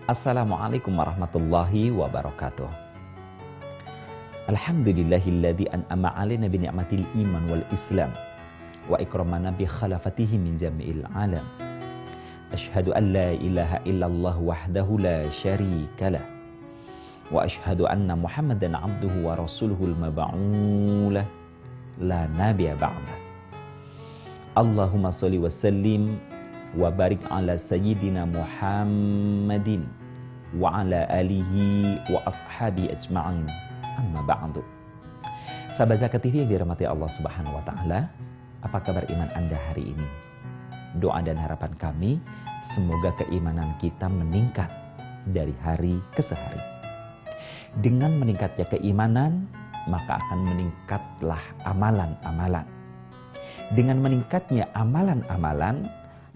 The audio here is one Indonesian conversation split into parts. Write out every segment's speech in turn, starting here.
Assalamualaikum warahmatullahi wabarakatuh. Alhamdulillahilladzi an'ama 'alaina bi ni'matil iman wal islam wa ikramana bi khalafatihi min jami'il alam. Asyhadu an la ilaha illallah wahdahu la syarikalah wa asyhadu anna Muhammadan 'abduhu wa rasuluhul mab'uulah la nabiyya ba'dah. Allahumma shalli wa sallim wa barik ala sayyidina Muhammadin wa ala alihi wa ashabi ajma'in, amma ba'du. Sahabat Zakat TV yang dirahmati Allah Subhanahu wa taala, apa kabar iman Anda hari ini? Doa dan harapan kami semoga keimanan kita meningkat dari hari ke hari. Dengan meningkatnya keimanan, maka akan meningkatlah amalan-amalan. Dengan meningkatnya amalan-amalan,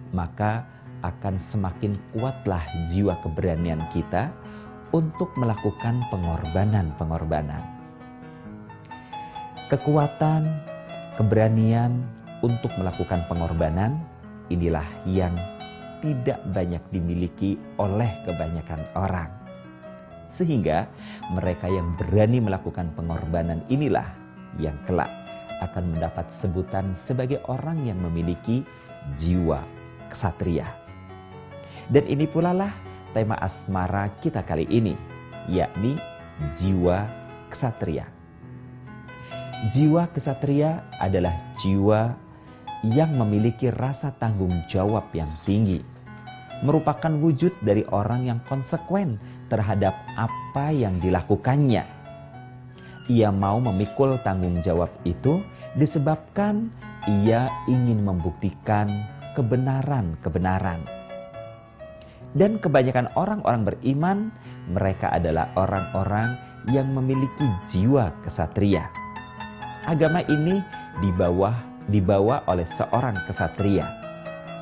maka akan semakin kuatlah jiwa keberanian kita untuk melakukan pengorbanan-pengorbanan. Kekuatan, keberanian untuk melakukan pengorbanan, inilah yang tidak banyak dimiliki oleh kebanyakan orang. Sehingga mereka yang berani melakukan pengorbanan inilah yang kelak akan mendapat sebutan sebagai orang yang memiliki jiwa ksatria. Dan ini pula lah tema asmara kita kali ini, yakni jiwa ksatria. Jiwa ksatria adalah jiwa yang memiliki rasa tanggung jawab yang tinggi, merupakan wujud dari orang yang konsekuen terhadap apa yang dilakukannya. Ia mau memikul tanggung jawab itu disebabkan ia ingin membuktikan kebenaran-kebenaran. Dan kebanyakan orang-orang beriman, mereka adalah orang-orang yang memiliki jiwa ksatria. Agama ini dibawa oleh seorang ksatria.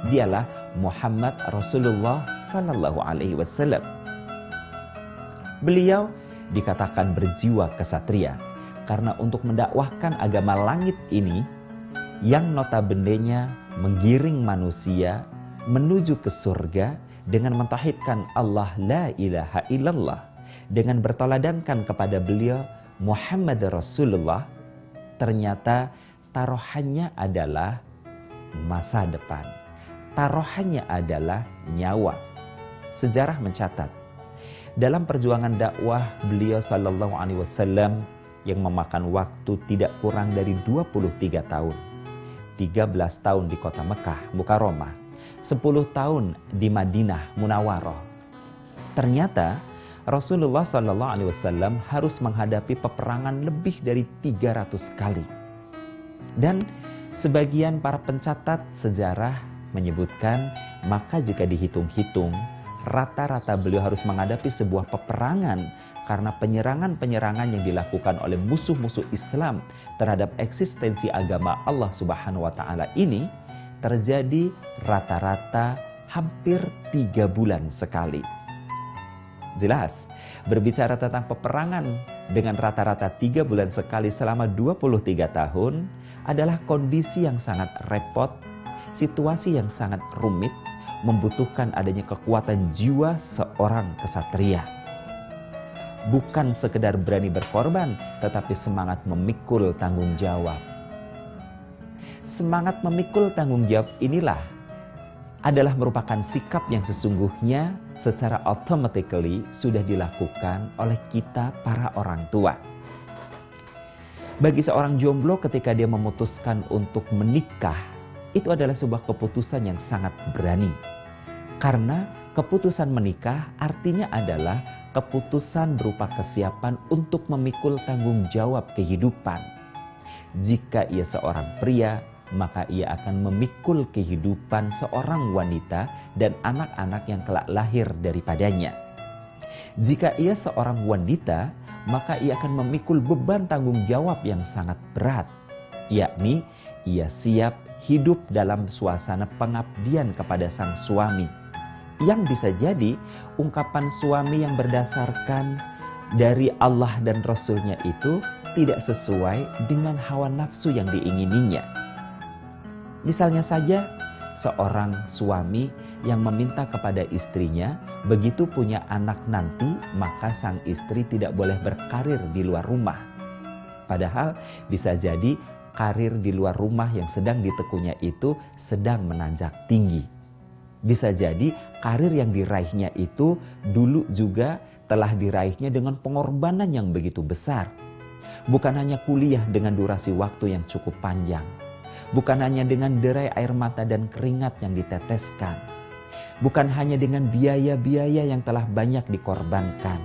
Dialah Muhammad Rasulullah Sallallahu Alaihi Wasallam. Beliau dikatakan berjiwa ksatria karena untuk mendakwahkan agama langit ini yang notabene-nya menggiring manusia menuju ke surga dengan mentauhidkan Allah la ilaha illallah, dengan bertoladankan kepada beliau Muhammad Rasulullah, ternyata taruhannya adalah masa depan. Taruhannya adalah nyawa. Sejarah mencatat, dalam perjuangan dakwah beliau sallallahu alaihi wasallam yang memakan waktu tidak kurang dari 23 tahun. 13 tahun di kota Mekah, Mukarramah, 10 tahun di Madinah Munawwarah. Ternyata Rasulullah Sallallahu Alaihi Wasallam harus menghadapi peperangan lebih dari 300 kali. Dan sebagian para pencatat sejarah menyebutkan, maka jika dihitung-hitung, rata-rata beliau harus menghadapi sebuah peperangan karena penyerangan-penyerangan yang dilakukan oleh musuh-musuh Islam terhadap eksistensi agama Allah Subhanahu wa taala ini terjadi rata-rata hampir 3 bulan sekali. Jelas, berbicara tentang peperangan dengan rata-rata 3 bulan sekali selama 23 tahun adalah kondisi yang sangat repot, situasi yang sangat rumit, membutuhkan adanya kekuatan jiwa seorang ksatria. Bukan sekedar berani berkorban, tetapi semangat memikul tanggung jawab. Semangat memikul tanggung jawab inilah adalah merupakan sikap yang sesungguhnya secara automatically sudah dilakukan oleh kita para orang tua. Bagi seorang jomblo ketika dia memutuskan untuk menikah, itu adalah sebuah keputusan yang sangat berani. Karena keputusan menikah artinya adalah keputusan berupa kesiapan untuk memikul tanggung jawab kehidupan. Jika ia seorang pria, maka ia akan memikul kehidupan seorang wanita dan anak-anak yang kelak lahir daripadanya. Jika ia seorang wanita, maka ia akan memikul beban tanggung jawab yang sangat berat, yakni ia siap hidup dalam suasana pengabdian kepada sang suami, yang bisa jadi ungkapan suami yang berdasarkan dari Allah dan Rasulnya itu tidak sesuai dengan hawa nafsu yang diingininya. Misalnya saja seorang suami yang meminta kepada istrinya begitu punya anak nanti, maka sang istri tidak boleh berkarir di luar rumah. Padahal bisa jadi karir di luar rumah yang sedang ditekunya itu sedang menanjak tinggi. Bisa jadi karir yang diraihnya itu dulu juga telah diraihnya dengan pengorbanan yang begitu besar. Bukan hanya kuliah dengan durasi waktu yang cukup panjang. Bukan hanya dengan derai air mata dan keringat yang diteteskan. Bukan hanya dengan biaya-biaya yang telah banyak dikorbankan.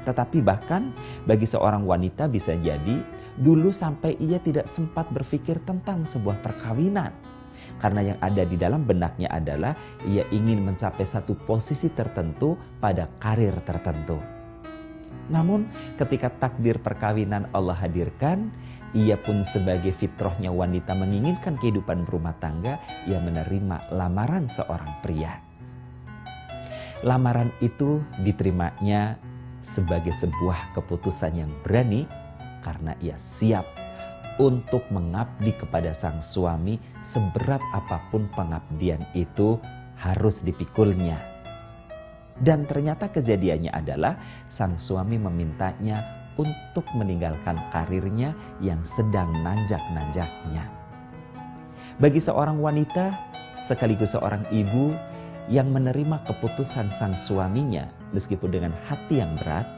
Tetapi bahkan bagi seorang wanita bisa jadi dulu sampai ia tidak sempat berpikir tentang sebuah perkawinan. Karena yang ada di dalam benaknya adalah ia ingin mencapai satu posisi tertentu pada karir tertentu. Namun ketika takdir perkawinan Allah hadirkan, ia pun sebagai fitrahnya wanita menginginkan kehidupan berumah tangga, ia menerima lamaran seorang pria. Lamaran itu diterimanya sebagai sebuah keputusan yang berani karena ia siap untuk mengabdi kepada sang suami seberat apapun pengabdian itu harus dipikulnya. Dan ternyata kejadiannya adalah sang suami memintanya untuk meninggalkan karirnya yang sedang nanjak-nanjaknya. Bagi seorang wanita sekaligus seorang ibu yang menerima keputusan sang suaminya meskipun dengan hati yang berat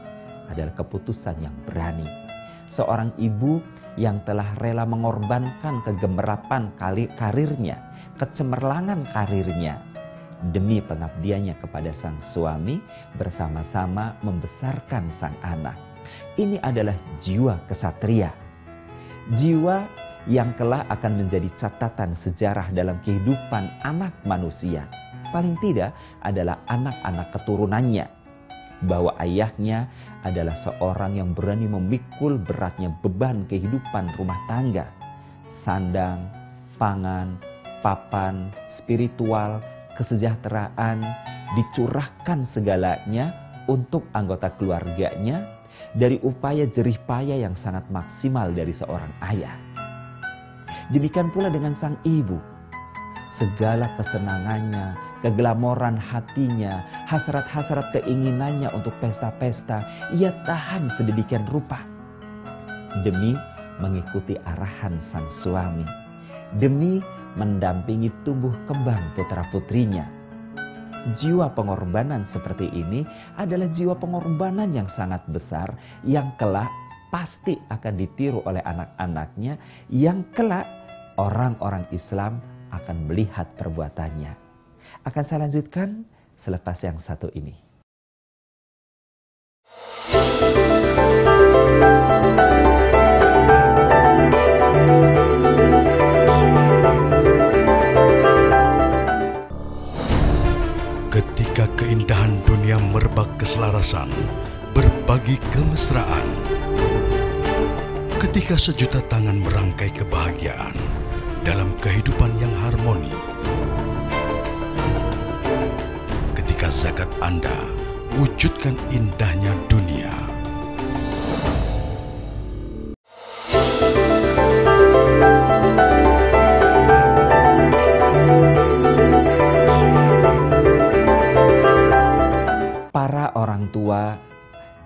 adalah keputusan yang berani. Seorang ibu yang telah rela mengorbankan kegembirapan karirnya, kecemerlangan karirnya demi pengabdiannya kepada sang suami bersama-sama membesarkan sang anak. Ini adalah jiwa kesatria. Jiwa yang kelak akan menjadi catatan sejarah dalam kehidupan anak manusia. Paling tidak adalah anak-anak keturunannya. Bahwa ayahnya adalah seorang yang berani memikul beratnya beban kehidupan rumah tangga. Sandang, pangan, papan, spiritual, kesejahteraan, dicurahkan segalanya untuk anggota keluarganya dari upaya jerih payah yang sangat maksimal dari seorang ayah. Demikian pula dengan sang ibu. Segala kesenangannya, keglamoran hatinya, hasrat-hasrat keinginannya untuk pesta-pesta, ia tahan sedemikian rupa. Demi mengikuti arahan sang suami. Demi mendampingi tumbuh kembang putra-putrinya. Jiwa pengorbanan seperti ini adalah jiwa pengorbanan yang sangat besar yang kelak pasti akan ditiru oleh anak-anaknya, yang kelak orang-orang Islam akan melihat perbuatannya. Akan saya lanjutkan selepas yang satu ini. Ketika keindahan dunia merebak keselarasan, berbagi kemesraan. Ketika sejuta tangan merangkai kebahagiaan dalam kehidupan yang harmoni. Ketika zakat Anda wujudkan indahnya dunia. Para orang tua,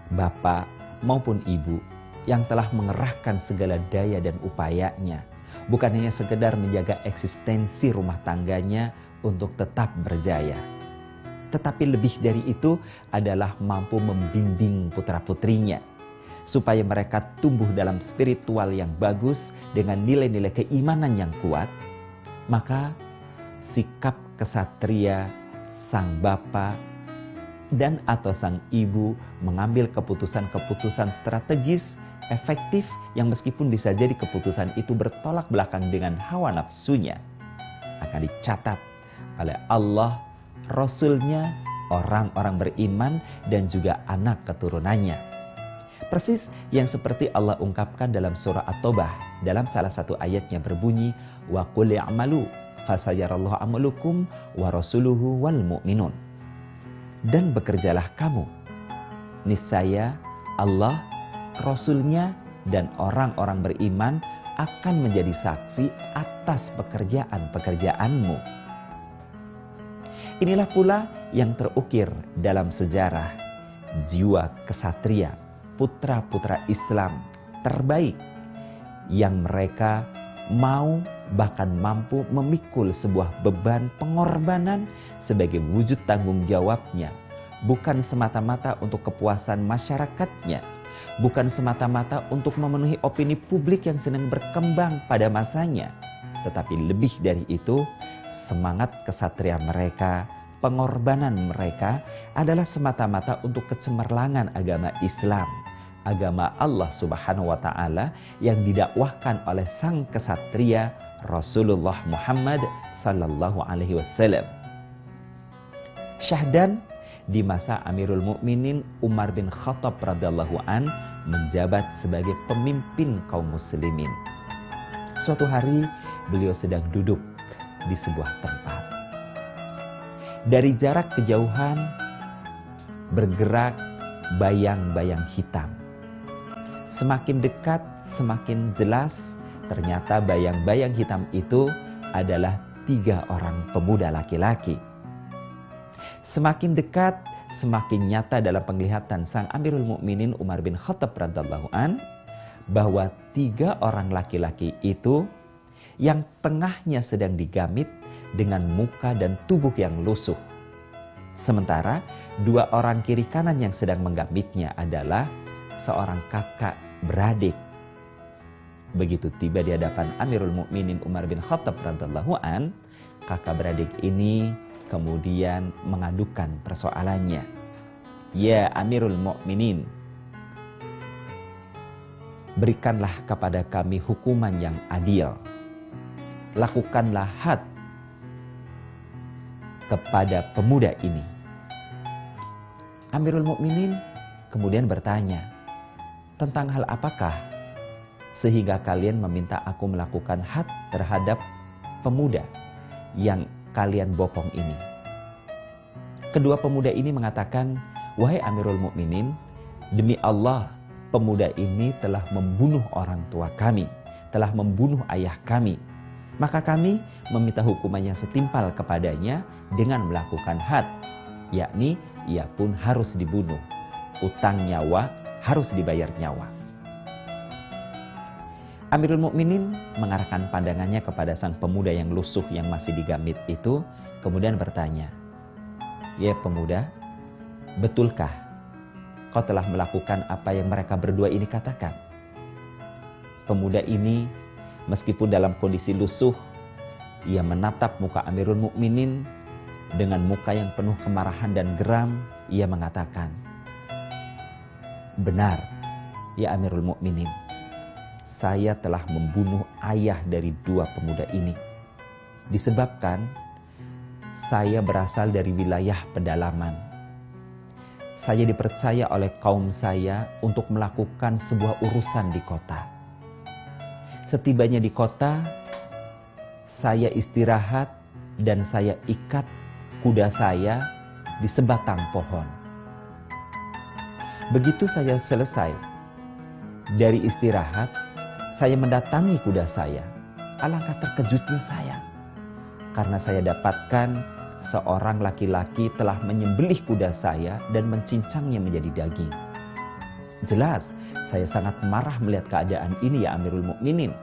bapak maupun ibu yang telah mengerahkan segala daya dan upayanya, bukan hanya sekedar menjaga eksistensi rumah tangganya untuk tetap berjaya, tetapi lebih dari itu adalah mampu membimbing putra-putrinya supaya mereka tumbuh dalam spiritual yang bagus dengan nilai-nilai keimanan yang kuat. Maka sikap kesatria sang bapak dan atau sang ibu mengambil keputusan-keputusan strategis, efektif, yang meskipun bisa jadi keputusan itu bertolak belakang dengan hawa nafsunya, akan dicatat oleh Allah, Rasul-Nya, orang-orang beriman, dan juga anak keturunannya. Persis yang seperti Allah ungkapkan dalam surah At-Taubah, dalam salah satu ayatnya berbunyi, wa qul i'malu fasayarallahu amalukum wa rasuluhu wal mu'minun. Dan bekerjalah kamu, niscaya Allah, Rasul-Nya, dan orang-orang beriman akan menjadi saksi atas pekerjaan-pekerjaanmu. Inilah pula yang terukir dalam sejarah jiwa kesatria, putra-putra Islam terbaik yang mereka mau bahkan mampu memikul sebuah beban pengorbanan sebagai wujud tanggung jawabnya, bukan semata-mata untuk kepuasan masyarakatnya, bukan semata-mata untuk memenuhi opini publik yang sedang berkembang pada masanya, tetapi lebih dari itu, semangat kesatria mereka, pengorbanan mereka adalah semata-mata untuk kecemerlangan agama Islam, agama Allah Subhanahu wa Ta'ala yang didakwahkan oleh sang kesatria Rasulullah Muhammad sallallahu alaihi wasallam. Syahdan di masa Amirul Mukminin Umar bin Khattab radhiyallahu an menjabat sebagai pemimpin kaum muslimin. Suatu hari beliau sedang duduk di sebuah tempat. Dari jarak kejauhan bergerak bayang-bayang hitam. Semakin dekat, semakin jelas, ternyata bayang-bayang hitam itu adalah 3 orang pemuda laki-laki. Semakin dekat, semakin nyata dalam penglihatan sang Amirul Mukminin Umar bin Khattab radhiyallahu an bahwa 3 orang laki-laki itu yang tengahnya sedang digamit dengan muka dan tubuh yang lusuh. Sementara 2 orang kiri kanan yang sedang menggamitnya adalah seorang kakak beradik. Begitu tiba di hadapan Amirul Mukminin Umar bin Khattab radhiyallahu an, kakak beradik ini kemudian mengadukan persoalannya. Ya Amirul Mukminin, berikanlah kepada kami hukuman yang adil. Lakukanlah had kepada pemuda ini. Amirul Mukminin kemudian bertanya, tentang hal apakah sehingga kalian meminta aku melakukan had terhadap pemuda yang kalian bopong ini? Kedua pemuda ini mengatakan, wahai Amirul Mukminin, demi Allah, pemuda ini telah membunuh orang tua kami, telah membunuh ayah kami. Maka kami meminta hukuman yang setimpal kepadanya dengan melakukan had, yakni ia pun harus dibunuh. Utang nyawa harus dibayar nyawa. Amirul Mukminin mengarahkan pandangannya kepada sang pemuda yang lusuh yang masih digamit itu, kemudian bertanya, ya pemuda, betulkah kau telah melakukan apa yang mereka berdua ini katakan? Pemuda ini meskipun dalam kondisi lusuh, ia menatap muka Amirul Mukminin dengan muka yang penuh kemarahan dan geram. Ia mengatakan, benar, ya Amirul Mukminin, saya telah membunuh ayah dari 2 pemuda ini. Disebabkan saya berasal dari wilayah pedalaman. Saya dipercaya oleh kaum saya untuk melakukan sebuah urusan di kota. Setibanya di kota, saya istirahat dan saya ikat kuda saya di sebatang pohon. Begitu saya selesai dari istirahat, saya mendatangi kuda saya. Alangkah terkejutnya saya, karena saya dapatkan seorang laki-laki telah menyembelih kuda saya dan mencincangnya menjadi daging. Jelas, saya sangat marah melihat keadaan ini ya Amirul Mukminin.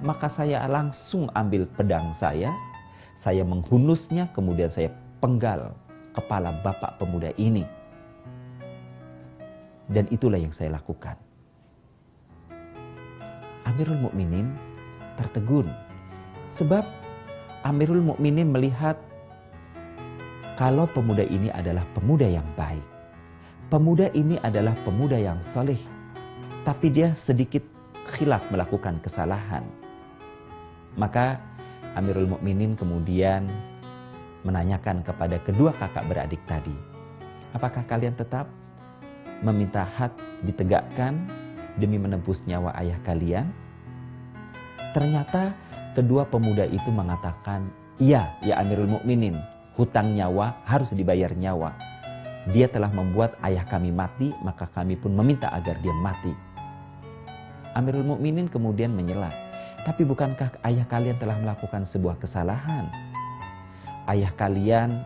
Maka saya langsung ambil pedang saya menghunusnya, kemudian saya penggal kepala bapak pemuda ini. Dan itulah yang saya lakukan. Amirul Mukminin tertegun. Sebab Amirul Mukminin melihat kalau pemuda ini adalah pemuda yang baik. Pemuda ini adalah pemuda yang saleh. Tapi dia sedikit khilaf melakukan kesalahan. Maka Amirul Mukminin kemudian menanyakan kepada kedua kakak beradik tadi, apakah kalian tetap meminta had ditegakkan demi menebus nyawa ayah kalian? Ternyata kedua pemuda itu mengatakan, iya ya Amirul Mukminin, hutang nyawa harus dibayar nyawa. Dia telah membuat ayah kami mati, maka kami pun meminta agar dia mati. Amirul Mukminin kemudian menyela, tapi bukankah ayah kalian telah melakukan sebuah kesalahan? Ayah kalian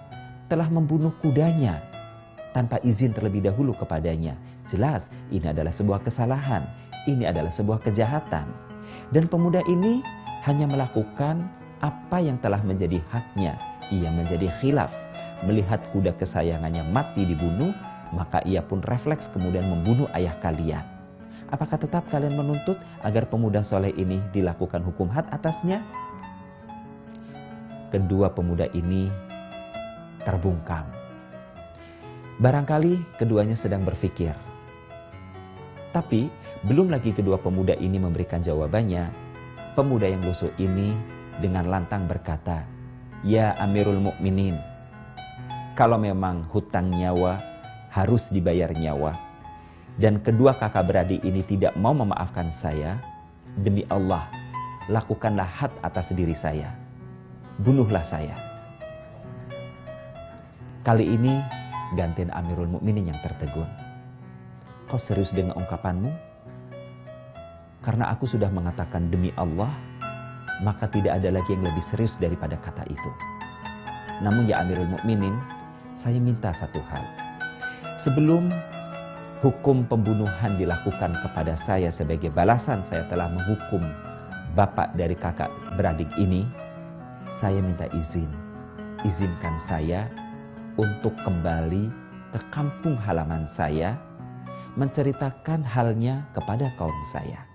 telah membunuh kudanya tanpa izin terlebih dahulu kepadanya. Jelas ini adalah sebuah kesalahan, ini adalah sebuah kejahatan. Dan pemuda ini hanya melakukan apa yang telah menjadi haknya. Ia menjadi khilaf. Melihat kuda kesayangannya mati dibunuh, maka ia pun refleks kemudian membunuh ayah kalian. Apakah tetap kalian menuntut agar pemuda soleh ini dilakukan hukum had atasnya? Kedua pemuda ini terbungkam. Barangkali keduanya sedang berpikir. Tapi belum lagi kedua pemuda ini memberikan jawabannya, pemuda yang lusuh ini dengan lantang berkata, "Ya Amirul Mukminin, kalau memang hutang nyawa harus dibayar nyawa, dan kedua kakak beradik ini tidak mau memaafkan saya, demi Allah, lakukanlah had atas diri saya. Bunuhlah saya." Kali ini gantian Amirul Mukminin yang tertegun. "Kau serius dengan ungkapanmu? Karena aku sudah mengatakan demi Allah, maka tidak ada lagi yang lebih serius daripada kata itu. Namun ya Amirul Mukminin, saya minta satu hal. Sebelum hukum pembunuhan dilakukan kepada saya sebagai balasan saya telah menghukum bapak dari kakak beradik ini, saya minta izin. Izinkan saya untuk kembali ke kampung halaman saya, menceritakan halnya kepada kaum saya."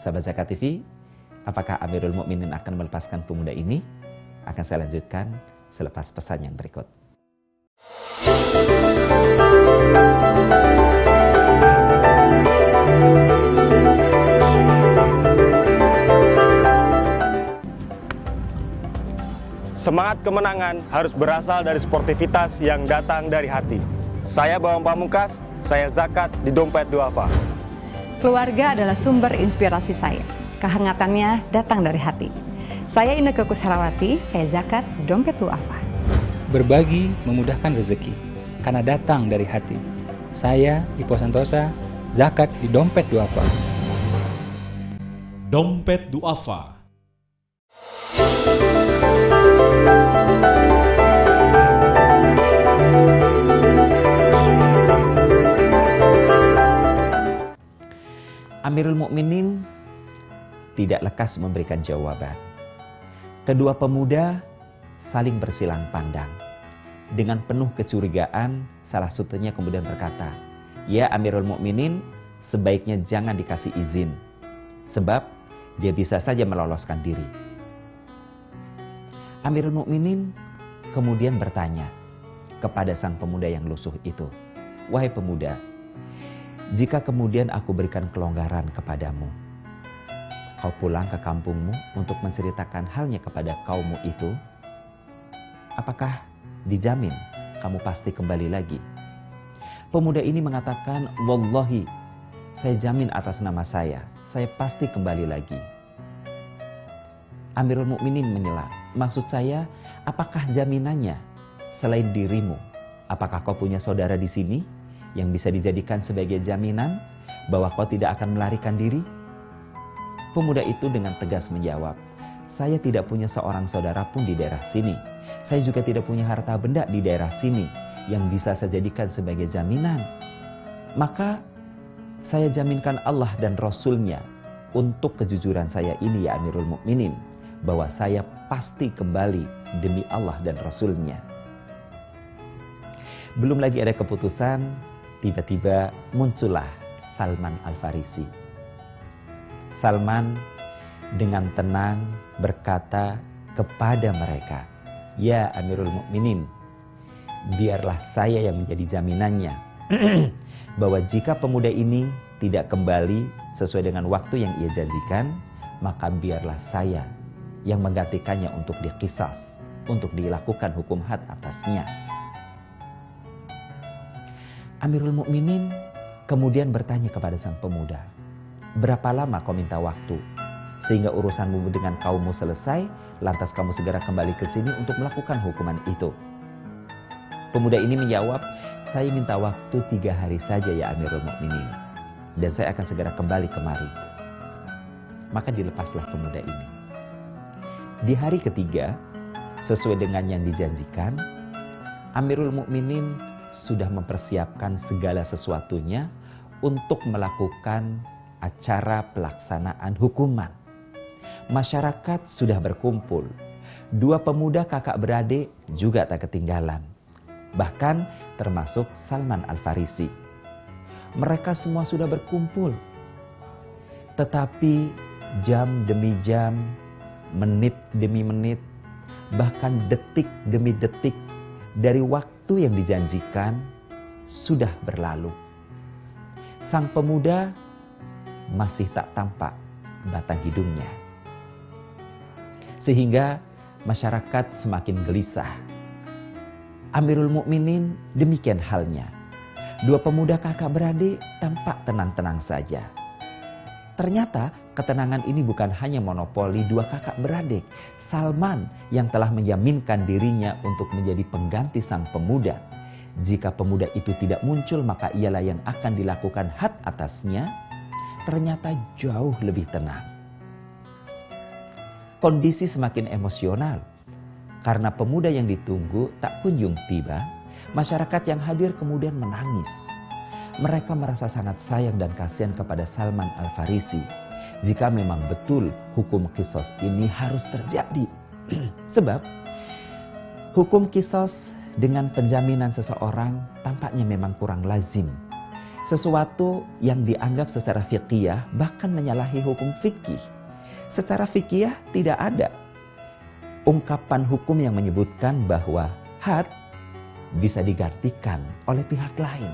Sahabat Zakat TV, apakah Amirul Mukminin akan melepaskan pemuda ini? Akan saya lanjutkan selepas pesan yang berikut. Semangat kemenangan harus berasal dari sportivitas yang datang dari hati. Saya Bawang Pamungkas, saya zakat di Dompet Duafa. Keluarga adalah sumber inspirasi saya. Kehangatannya datang dari hati. Saya Inneke Koesherawati, saya zakat Dompet Duafa. Berbagi memudahkan rezeki, karena datang dari hati. Saya Ipo Santosa, zakat di Dompet Duafa. Dompet Duafa. Amirul Mukminin tidak lekas memberikan jawaban. Kedua pemuda saling bersilang pandang. Dengan penuh kecurigaan, salah satunya kemudian berkata, "Ya Amirul Mukminin, sebaiknya jangan dikasih izin, sebab dia bisa saja meloloskan diri." Amirul Mukminin kemudian bertanya kepada sang pemuda yang lusuh itu, "Wahai pemuda, jika kemudian aku berikan kelonggaran kepadamu, kau pulang ke kampungmu untuk menceritakan halnya kepada kaummu itu, apakah dijamin kamu pasti kembali lagi?" Pemuda ini mengatakan, "Wallahi, saya jamin atas nama saya pasti kembali lagi." Amirul Mukminin menyela, "Maksud saya, apakah jaminannya selain dirimu? Apakah kau punya saudara di sini yang bisa dijadikan sebagai jaminan bahwa kau tidak akan melarikan diri?" Pemuda itu dengan tegas menjawab, "Saya tidak punya seorang saudara pun di daerah sini. Saya juga tidak punya harta benda di daerah sini yang bisa saya jadikan sebagai jaminan. Maka saya jaminkan Allah dan Rasul-Nya untuk kejujuran saya ini ya Amirul Mukminin, bahwa saya pasti kembali demi Allah dan Rasul-Nya." Belum lagi ada keputusan, tiba-tiba muncullah Salman Al-Farisi. Salman dengan tenang berkata kepada mereka, "Ya Amirul Mukminin, biarlah saya yang menjadi jaminannya bahwa jika pemuda ini tidak kembali sesuai dengan waktu yang ia janjikan, maka biarlah saya yang menggantikannya untuk diqisas, untuk dilakukan hukum had atasnya." Amirul Mukminin kemudian bertanya kepada sang pemuda, "Berapa lama kau minta waktu sehingga urusanmu dengan kaummu selesai, lantas kamu segera kembali ke sini untuk melakukan hukuman itu?" Pemuda ini menjawab, "Saya minta waktu 3 hari saja ya Amirul Mukminin, dan saya akan segera kembali kemari." Maka dilepaslah pemuda ini. Di hari ketiga, sesuai dengan yang dijanjikan, Amirul Mukminin sudah mempersiapkan segala sesuatunya untuk melakukan acara pelaksanaan hukuman. Masyarakat sudah berkumpul. 2 pemuda kakak beradik juga tak ketinggalan. Bahkan termasuk Salman Al-Farisi. Mereka semua sudah berkumpul. Tetapi jam demi jam, menit demi menit, bahkan detik demi detik dari waktu yang dijanjikan sudah berlalu. Sang pemuda masih tak tampak batang hidungnya. Sehingga masyarakat semakin gelisah. Amirul Mukminin demikian halnya. 2 pemuda kakak beradik tampak tenang-tenang saja. Ternyata ketenangan ini bukan hanya monopoli 2 kakak beradik. Salman yang telah menjaminkan dirinya untuk menjadi pengganti sang pemuda. Jika pemuda itu tidak muncul, maka ialah yang akan dilakukan had atasnya. Ternyata jauh lebih tenang. Kondisi semakin emosional. Karena pemuda yang ditunggu tak kunjung tiba, masyarakat yang hadir kemudian menangis. Mereka merasa sangat sayang dan kasihan kepada Salman Al-Farisi. Jika memang betul hukum kisos ini harus terjadi. Sebab hukum kisos dengan penjaminan seseorang tampaknya memang kurang lazim. Sesuatu yang dianggap secara fiqhiyah bahkan menyalahi hukum fikih. Secara fikih tidak ada ungkapan hukum yang menyebutkan bahwa had bisa digantikan oleh pihak lain.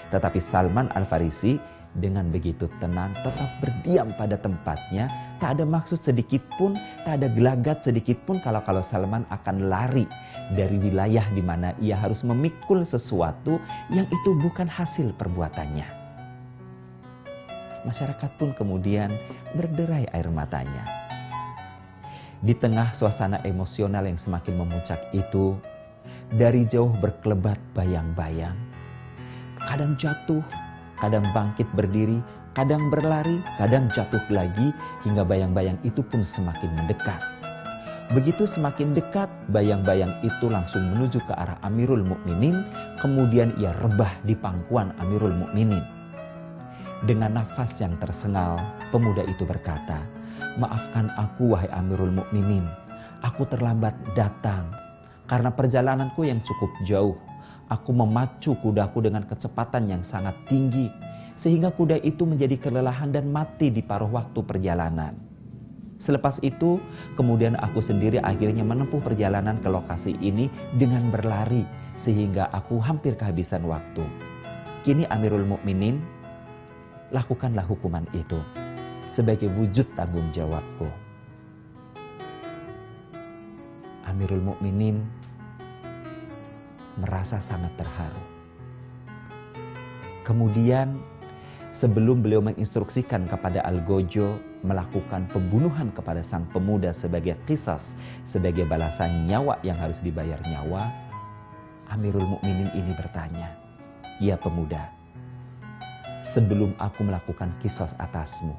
Tetapi Salman Al-Farisi dengan begitu tenang tetap berdiam pada tempatnya. Tak ada maksud sedikit pun, tak ada gelagat sedikit pun kalau Salman akan lari dari wilayah di mana ia harus memikul sesuatu yang itu bukan hasil perbuatannya. Masyarakat pun kemudian berderai air matanya. Di tengah suasana emosional yang semakin memuncak itu, dari jauh berkelebat bayang-bayang. Kadang jatuh, kadang bangkit berdiri, kadang berlari, kadang jatuh lagi, hingga bayang-bayang itu pun semakin mendekat. Begitu semakin dekat, bayang-bayang itu langsung menuju ke arah Amirul Mukminin, kemudian ia rebah di pangkuan Amirul Mukminin. Dengan nafas yang tersengal, pemuda itu berkata, "Maafkan aku wahai Amirul Mukminin, aku terlambat datang. Karena perjalananku yang cukup jauh, aku memacu kudaku dengan kecepatan yang sangat tinggi, sehingga kuda itu menjadi kelelahan dan mati di paruh waktu perjalanan. Selepas itu, kemudian aku sendiri akhirnya menempuh perjalanan ke lokasi ini dengan berlari, sehingga aku hampir kehabisan waktu. Kini Amirul Mukminin, lakukanlah hukuman itu sebagai wujud tanggung jawabku." Amirul Mukminin merasa sangat terharu. Kemudian sebelum beliau menginstruksikan kepada Algojo melakukan pembunuhan kepada sang pemuda sebagai qisas, sebagai balasan nyawa yang harus dibayar nyawa, Amirul Mukminin ini bertanya, "Ya pemuda, sebelum aku melakukan qisas atasmu,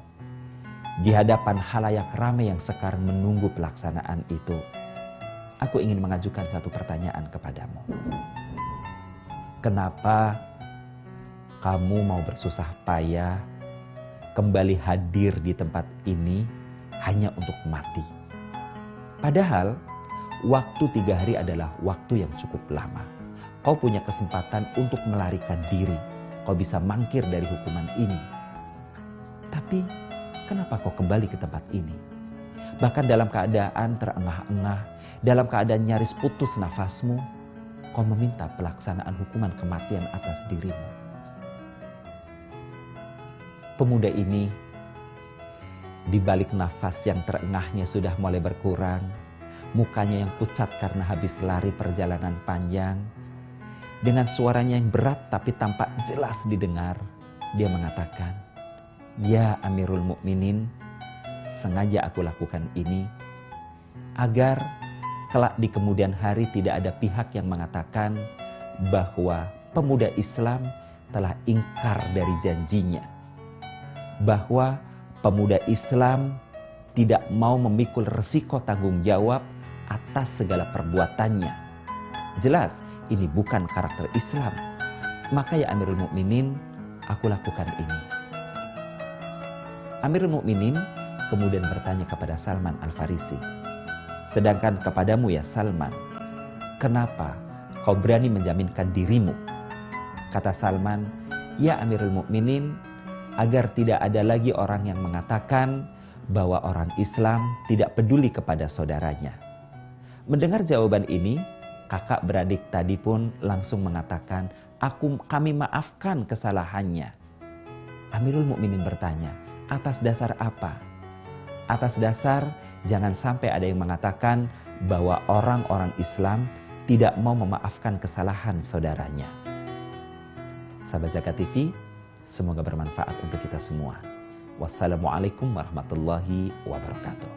di hadapan halayak ramai yang sekarang menunggu pelaksanaan itu, aku ingin mengajukan satu pertanyaan kepadamu. Kenapa kamu mau bersusah payah kembali hadir di tempat ini hanya untuk mati? Padahal waktu 3 hari adalah waktu yang cukup lama. Kau punya kesempatan untuk melarikan diri. Kau bisa mangkir dari hukuman ini. Tapi kenapa kau kembali ke tempat ini? Bahkan dalam keadaan terengah-engah, dalam keadaan nyaris putus nafasmu, kau meminta pelaksanaan hukuman kematian atas dirimu." Pemuda ini, di balik nafas yang terengahnya sudah mulai berkurang, mukanya yang pucat karena habis lari perjalanan panjang, dengan suaranya yang berat tapi tampak jelas didengar, dia mengatakan, "Ya Amirul Mukminin, sengaja aku lakukan ini agar kelak di kemudian hari tidak ada pihak yang mengatakan bahwa pemuda Islam telah ingkar dari janjinya, bahwa pemuda Islam tidak mau memikul resiko tanggung jawab atas segala perbuatannya. Jelas ini bukan karakter Islam. Maka ya Amirul Mukminin, aku lakukan ini. Amirul Mukminin kemudian bertanya kepada Salman Al-Farisi, sedangkan kepadamu ya Salman, kenapa kau berani menjaminkan dirimu? Kata Salman, ya Amirul Mukminin, agar tidak ada lagi orang yang mengatakan bahwa orang Islam tidak peduli kepada saudaranya. Mendengar jawaban ini, kakak beradik tadi pun langsung mengatakan, kami maafkan kesalahannya. Amirul Mukminin bertanya, atas dasar apa? Atas dasar jangan sampai ada yang mengatakan bahwa orang-orang Islam tidak mau memaafkan kesalahan saudaranya. Sahabat Zakat TV, semoga bermanfaat untuk kita semua. Wassalamualaikum warahmatullahi wabarakatuh.